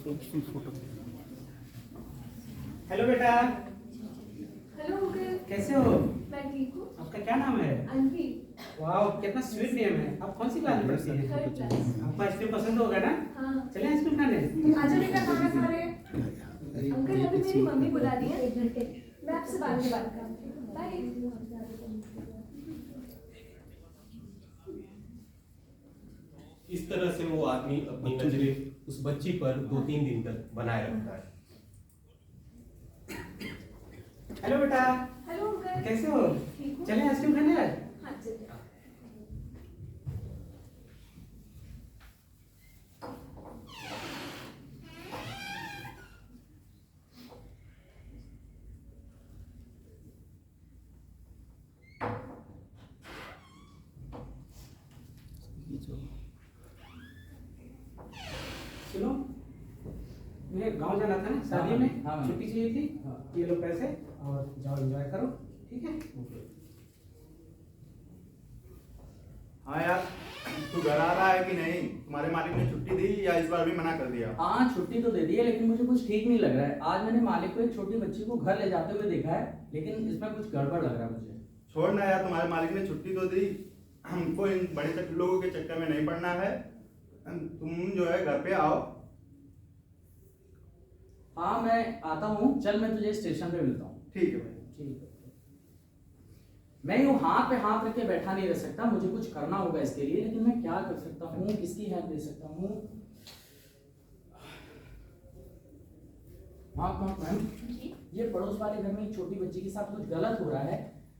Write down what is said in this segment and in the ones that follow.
Photo. Hello बेटा। Hello uncle. कैसे हो? मैं ठीक हूँ। आपका क्या नाम है? अनवी। वाह, कितना स्वीट नेम है। आप कौन सी क्लास में पढ़ती हैं? Third class. आपको आइसक्रीम पसंद होगा ना? हाँ। चलें आइसक्रीम खाने। आजा बेटा, खाना खा रहे हैं। अंकल अभी मेरी मम्मी बुला रही है, मैं आपसे बाद में बात करती हूँ। बाय। इस तरह से वो आदमी अपनी नजरें उस बच्ची पर 2-3 दिन तक बनाए रखता है। हेलो बेटा। Hello uncle. कैसे हो? ठीक हूँ। चलें आइसक्रीम खाने आज? हाँ चलिए। सुनो, मुझे गांव जाना था ना शादी में। हाँ। छुट्टी चाहिए थी। हाँ। ये लो पैसे और जाओ एंजॉय करो, ठीक है? हाँ यार, तू घर आ रहा है कि नहीं? तुम्हारे मालिक ने छुट्टी दी या इस बार भी मना कर दिया? हाँ, छुट्टी तो दे दी है, लेकिन मुझे कुछ ठीक नहीं लग रहा है। आज मैंने मालिक को एक छोटी बच्ची को घर ले जाते हुए देखा है, लेकिन इसमें कुछ गड़बड़ लग रहा है मुझे। छोड़ ना यार, तुम्हारे मालिक ने छुट्टी तो दी, हमको इन बड़े लोगों के चक्कर में नहीं पड़ना है। तुम जो है घर पे आओ। हाँ, मैं आता हूँ। चल, मैं तुझे स्टेशन पे मिलता हूँ। ठीक है भाई। ठीक है। मैं यूँ हाथ पे हाथ रख के बैठा नहीं रह सकता, मुझे कुछ करना होगा इसके लिए। लेकिन मैं क्या कर सकता हूँ, किसकी हेल्प ले सकता हूँ? हाँ मैम, ये पड़ोस वाले घर में एक छोटी बच्ची के साथ कुछ गलत हो रहा है।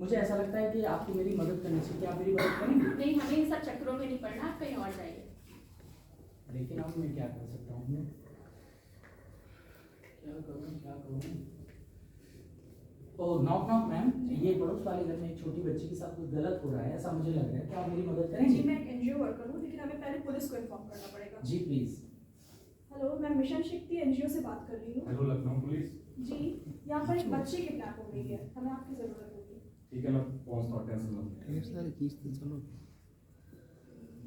मुझे ऐसा लगता है कि आपको मेरी मदद करनी चाहिए। क्या आप मेरी मदद करेंगे? नहीं, हमें इन सब चक्करों में नहीं पड़ना, आप कहीं और जाइए। लेकिन अब मैं क्या कर सकता हूँ? क्या करूँ? ओह, नॉक नॉक मैम, ये पड़ोस वाले घर में एक छोटी बच्ची के साथ कुछ गलत हो रहा है, ऐसा मुझे लग रहा है। क्या आप मेरी मदद करेंगे? जी, मैं एक एनजीओ वर्कर हूँ, लेकिन हमें पहले पुलिस को इन्फॉर्म करना पड़ेगा। जी प्लीज। हेलो, मैं मिशन शक्ति एनजीओ से बात कर रही हूँ। Hello, Lucknow police. जी, यहाँ पर एक बच्ची किडनैप हो गई है, हमें आपकी ज़रूरत होगी। ठीक है, मैं पहुँचता हूँ, टेंशन मत लीजिए। ढेर सारी चीज तो चलो।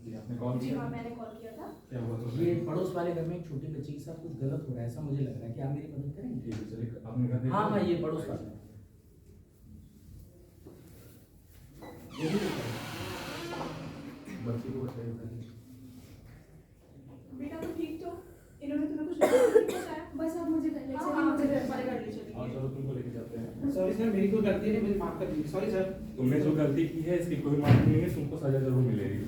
जी, आपने कॉल जी किया? हाँ, मैंने कॉल किया था। क्या हुआ? तो ये पड़ोस वाले घर में एक छोटी बच्ची के साथ कुछ गलत हो रहा है, ऐसा मुझे लग रहा है। क्या आप मेरी मदद करेंगे? ठीक है, चलिए, आपने घर देखा? हाँ हाँ, ये पड़ोस वाला है। बच्ची को बताइए। बेटा तो ठीक तो, इन्होंने तुम्हें कुछ नहीं बताया? बस आप मुझे घर ले हाँ, चलिए। मुझे घर वाले गाड़ी हाँ, चलेंगे। चलो, तुमको लेके जाते हैं। सॉरी सर, मेरी कोई गलती नहीं, मुझे माफ कर दीजिए। Sorry sir. तुमने जो गलती की है इसकी कोई माफी नहीं है, तुमको सजा जरूर मिलेगी।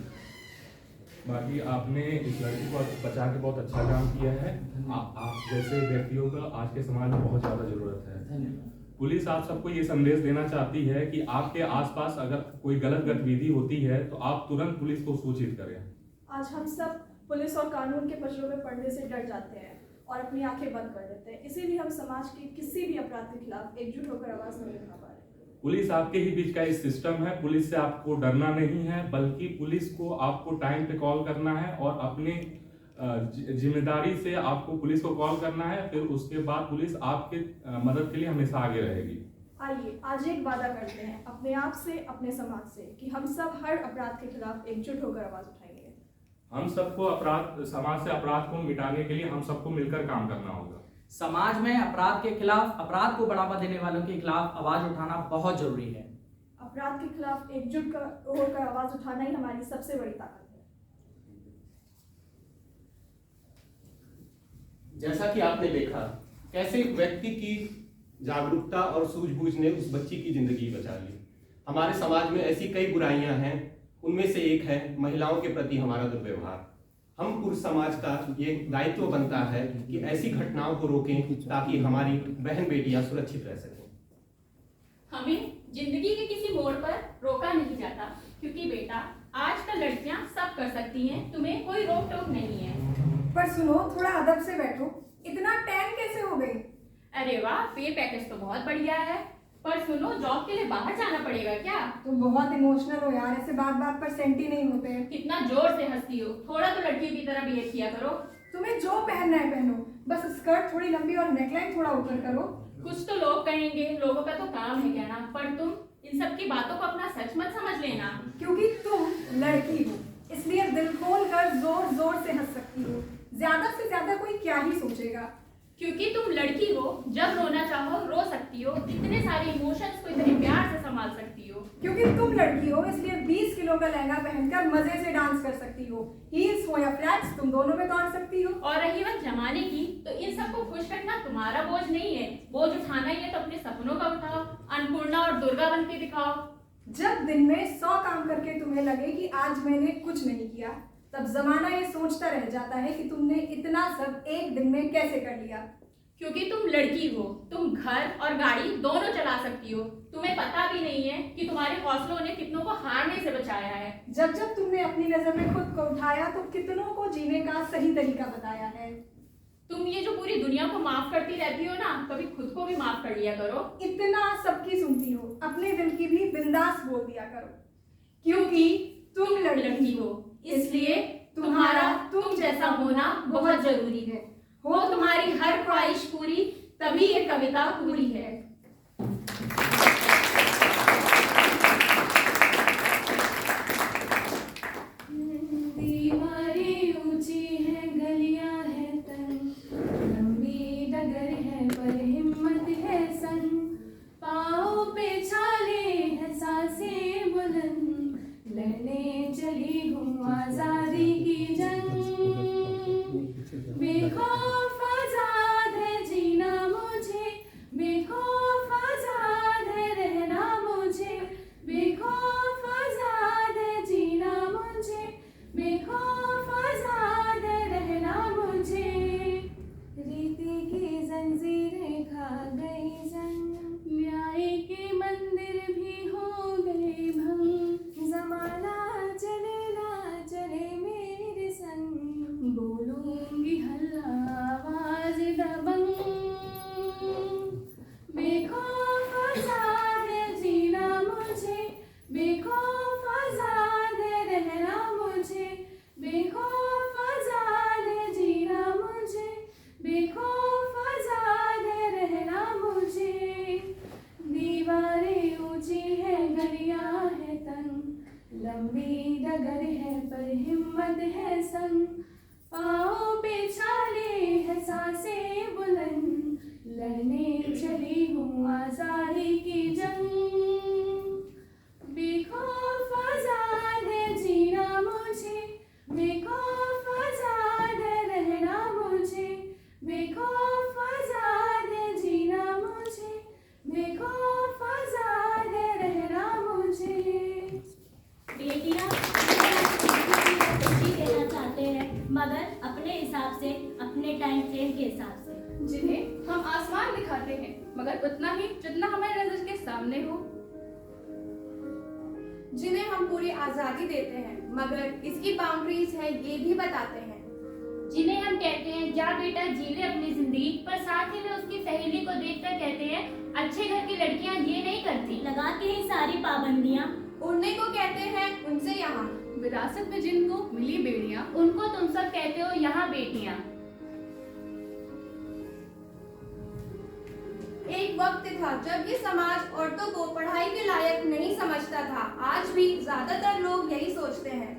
बाकी आपने इस लड़की को बचा के बहुत अच्छा काम किया है। आप जैसे व्यक्तियों का आज के समाज में बहुत ज़्यादा ज़रूरत है। धन्यवाद। पुलिस आप सबको ये संदेश देना चाहती है कि आपके आसपास अगर कोई गलत गतिविधि होती है तो आप तुरंत पुलिस को सूचित करें। आज हम सब पुलिस और कानून के पचड़ों में पड़ने से डर जाते हैं और अपनी आंखें बंद कर देते हैं। इसीलिए हम समाज के किसी भी अपराध के खिलाफ एकजुट होकर आवाज नहीं उठा पा रहे। पुलिस आपके ही बीच का एक सिस्टम है। पुलिस से आपको डरना नहीं है, बल्कि पुलिस को आपको टाइम पे कॉल करना है और अपने जिम्मेदारी से आपको पुलिस को कॉल करना है। फिर उसके बाद पुलिस आपके मदद के लिए हमेशा आगे रहेगी। आइए आज एक वादा करते हैं अपने आप से, अपने समाज से, कि हम सब हर अपराध के खिलाफ एकजुट होकर आवाज उठाएंगे। हम सबको समाज से अपराध को मिटाने के लिए हम सबको मिलकर काम करना होगा। समाज में अपराध के खिलाफ, अपराध को बढ़ावा देने वालों के खिलाफ आवाज उठाना बहुत जरूरी है। अपराध के खिलाफ एकजुट होकर आवाज उठाना ही हमारी सबसे बड़ी ताकत है। जैसा कि आपने देखा कैसे एक व्यक्ति की जागरूकता और सूझबूझ ने उस बच्ची की जिंदगी बचा ली। हमारे समाज में ऐसी कई बुराइयां हैं, उनमें से एक है महिलाओं के प्रति हमारा दुर्व्यवहार। हम पुरुष समाज का ये दायित्व बनता है कि ऐसी घटनाओं को रोकें ताकि हमारी बहन बेटियां सुरक्षित रह सकें। हमें जिंदगी के किसी मोड़ पर रोका नहीं जाता, क्योंकि बेटा आजकल लड़कियां सब कर सकती हैं, तुम्हें कोई रोक टोक नहीं है। पर सुनो, थोड़ा अदब से बैठो। इतना टैन कैसे हो गई? अरे वाह, पे पैकेज तो बहुत बढ़िया है। पर सुनो, जॉब के लिए बाहर जाना पड़ेगा क्या? तुम बहुत इमोशनल हो यार, ऐसे बात बात पर सेंटी नहीं होते हैं। कितना जोर से हंसती हो, थोड़ा तो लड़की की तरह बिहेव किया करो। तुम्हें जो पहनना है पहनो, बस स्कर्ट थोड़ी लंबी और नेकलाइन थोड़ा ऊपर करो। कुछ तो लोग कहेंगे, लोगों का तो काम है कहना, पर तुम इन सब की बातों को अपना सच मत समझ लेना। क्योंकि तुम लड़की हो, इसलिए दिल खोल कर जोर जोर से हंस सकती हो। ज्यादा से ज्यादा कोई क्या ही सोचेगा। क्योंकि तुम लड़की हो, जब रोना चाहो रो सकती हो, इतने सारे इमोशंस को इतने प्यार से संभाल सकती हो। क्योंकि तुम लड़की हो इसलिए 20 किलो का लहंगा पहनकर मजे से डांस कर सकती हो। हील्स हो या फ्लैट्स तुम दोनों में दौड़ सकती हो। और रही बात जमाने की, तो इन सबको खुश रखना तुम्हारा बोझ नहीं है। बोझ उठाना ही है तो अपने सपनों का उठाओ, अन्नपूर्णा और दुर्गा बनके दिखाओ। जब दिन में 100 काम करके तुम्हें लगे कि आज मैंने कुछ नहीं किया, तब जमाना ये सोचता रह जाता है कि तुमने इतना सब एक दिन में कैसे कर लिया। क्योंकि तुम लड़की हो, तुम घर और गाड़ी दोनों चला सकती हो। तुम्हें पता भी नहीं है कि तुम्हारे हौसलों ने कितनों को हारने से बचाया है। जब जब तुमने अपनी नजर में खुद को उठाया तो कितनों को जीने का सही तरीका बताया है। तुम ये जो पूरी दुनिया को माफ करती रहती हो ना, कभी खुद को भी माफ कर लिया करो। इतना सबकी सुनती हो, अपने दिल की भी बिंदास बोल दिया करो। क्योंकि तुम लड़की हो, इसलिए तुम्हारा तुम जैसा होना बहुत जरूरी है। हो तुम्हारी हर ख्वाहिश पूरी, तभी ये कविता पूरी है। दीवारें ऊंची है, गलियां है तंग, लंबी डगर है पर हिम्मत है संग, पाँव पे छाले है सांसें बुलंद, लड़ने चली हूँ आजादी की जंग। बेखौफ आजाद है जीना मुझे, बेखौफ आजाद है रहना मुझे, बेखौफ आजाद है जीना मुझे, बेखौफ आजाद है रहना मुझे। रीति की जंजीरें खा गई जंग, न्याय के मंदिर भी हो गए भंग, जमाना चले ना चले मेरे संग, बोलूंगी हल्ला आवाज दबंग। बेखौफ आजाद है जीना मुझे, बेखौफ आजाद है रहना मुझे, बेखौफ आजाद है जीना मुझे, बेखौफ आजाद है रहना मुझे। दीवारें ऊंची है, गलियां है तंग, लंबी डगर है पर हिम्मत है संग, पाँव पे छाले है सांसें बुलंद, लड़ने चली हूँ आजादी की जंग। बेखौफ आजाद है जीना मुझे, बेखौफ आजाद है रहना मुझे, बेखौफ आजाद है जीना मुझे, बेखौफ आजाद है रहना मुझे। बेटियां देना चाहते हैं, मगर अपने हिसाब से, अपने टाइम फ्रेम के हिसाब से। जिन्हें हम आसमान दिखाते हैं, मगर उतना ही जितना हमारे नजर के सामने हो। जिन्हें हम पूरी आजादी देते हैं, मगर इसकी बाउंड्रीज है ये भी बताते हैं। जिन्हें हम कहते हैं जा बेटा जी ले अपनी जिंदगी, पर साथ ही में उसकी सहेली को देखकर कहते हैं अच्छे घर की लड़कियां ये नहीं करती। लगा के ही सारी पाबंदियां, उड़ने को कहते हैं उनसे यहाँ, विरासत में जिनको मिली बेड़ियां, उनको तुम सब कहते हो यहाँ बेटियां। एक वक्त था जब ये समाज औरतों को पढ़ाई के लायक नहीं समझता था। आज भी ज्यादातर लोग यही सोचते हैं।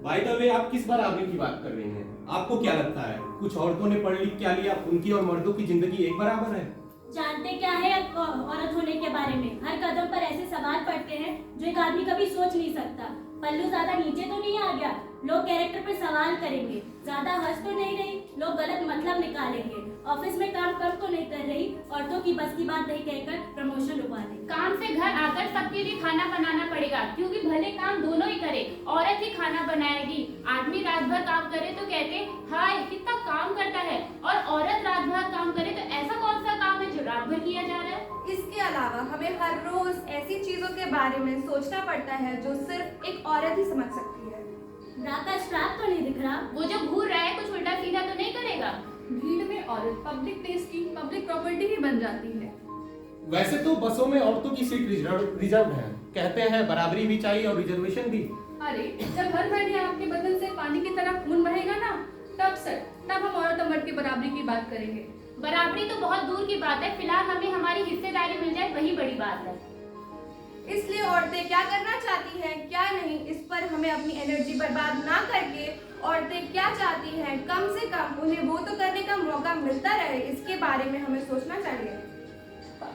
बाय द वे, आप किस बराबरी की बात कर रही हैं? आपको क्या लगता है कुछ औरतों ने पढ़ लिख क्या लिया, उनकी और मर्दों की जिंदगी एक बराबर है? जानते क्या है औरत होने के बारे में? हर कदम पर ऐसे सवाल पड़ते हैं जो एक आदमी कभी सोच नहीं सकता। पल्लू ज्यादा नीचे तो नहीं आ गया, लोग कैरेक्टर पे सवाल करेंगे। ज्यादा हंस तो नहीं रही, लोग गलत मतलब निकालेंगे। ऑफिस में काम कम तो नहीं कर रही, औरतों की बस की बात नहीं कहकर प्रमोशन रुकवा दे। काम से घर आकर सबके लिए खाना बनाना पड़ेगा, क्योंकि भले काम दोनों ही करे, औरत ही खाना बनाएगी। आदमी रात भर काम करे तो कहते हाय कितना काम करता है, और औरत रात भर काम करे तो ऐसा कौन सा काम है जो रात भर किया जा रहा है? इसके अलावा हमें हर रोज ऐसी चीजों के बारे में सोचना पड़ता है जो सिर्फ एक औरत ही समझ सकती है। रात का स्ट्रैप तो नहीं दिख रहा? वो जो घूर रहा है कुछ उल्टा सीधा तो नहीं करेगा? भीड़ में औरत पब्लिक प्लेस की पब्लिक प्रॉपर्टी ही बन जाती है। वैसे तो बसों में औरतों की सीट रिजर्व है, कहते हैं बराबरी भी चाहिए और रिजर्वेशन भी। अरे जब हर महीने आपके बदन से पानी की तरह खून बहेगा ना, तब हम औरत और मर्द की बराबरी की बात करेंगे। बराबरी तो बहुत दूर की बात है, फिलहाल हमें हमारी हिस्सेदारी मिल जाए वही बड़ी बात है। इसलिए औरतें क्या करना चाहती हैं क्या नहीं, इस पर हमें अपनी एनर्जी बर्बाद ना करके औरतें क्या चाहती हैं कम से कम उन्हें वो तो करने का मौका मिलता रहे, इसके बारे में हमें सोचना चाहिए।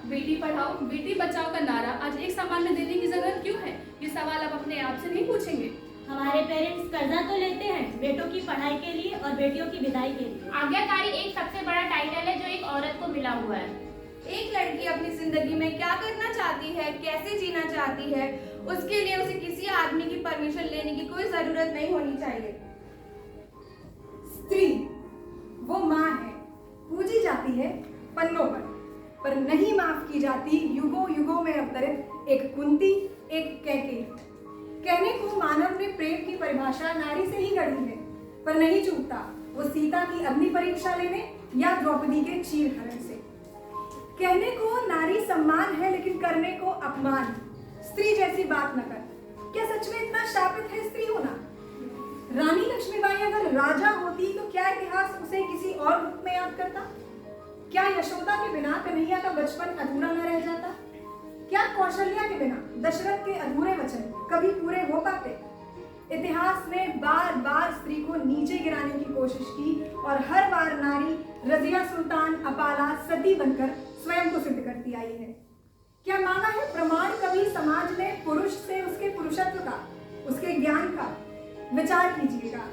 बेटी पढ़ाओ बेटी बचाओ का नारा आज एक समान में देने की जरूरत क्यों है? ये सवाल आप अपने आप से नहीं पूछेंगे? हमारे पेरेंट्स कर्जा तो लेते हैं बेटों की पढ़ाई के लिए और बेटियों की विदाई के लिए। आज्ञाकारी एक सबसे बड़ा टाइटल है जो एक औरत को मिला हुआ है। एक लड़की अपनी जिंदगी में क्या करना चाहती है, कैसे जीना चाहती है, उसके लिए उसे किसी आदमी की परमिशन लेने की कोई जरूरत नहीं होनी चाहिए। स्त्री वो माँ है, पूजी जाती है पन्नों पर नहीं माफ की जाती युगों युगों में अवतरित एक कुंती, एक कैकेयी। कहने को मानव ने प्रेम की परिभाषा नारी से ही गढ़ी है, पर नहीं चूकता वो सीता की अग्नि परीक्षा लेने या द्रौपदी के चीर हरण से। कहने को नारी सम्मान है लेकिन करने को अपमान। स्त्री जैसी बात न कर। क्या सच में इतना शापित है स्त्री होना? रानी लक्ष्मीबाई अगर राजा होती तो क्या इतिहास उसे किसी और रूप में याद करता? क्या यशोदा के बिना कन्हैया का बचपन अधूरा न रह जाता? क्या कौशल्या के बिना दशरथ के अधूरे वचन कभी पूरे हो पाते? इतिहास ने बार बार स्त्री को नीचे गिराने की कोशिश की और हर बार नारी रजिया सुल्तान अपाला सती बनकर स्वयं को सिद्ध करती आई है। क्या मांगा है प्रमाण कभी समाज ने पुरुष से उसके पुरुषत्व का, उसके ज्ञान का? विचार कीजिएगा।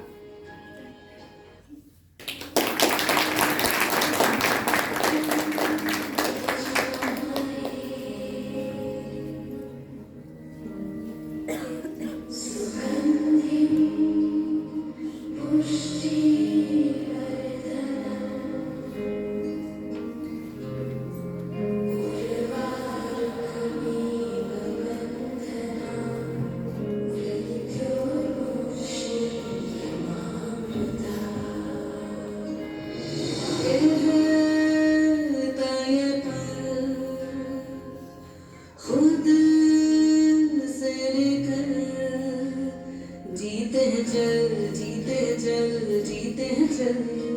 जीते हैं जल जीते हैं जल जीते हैं जल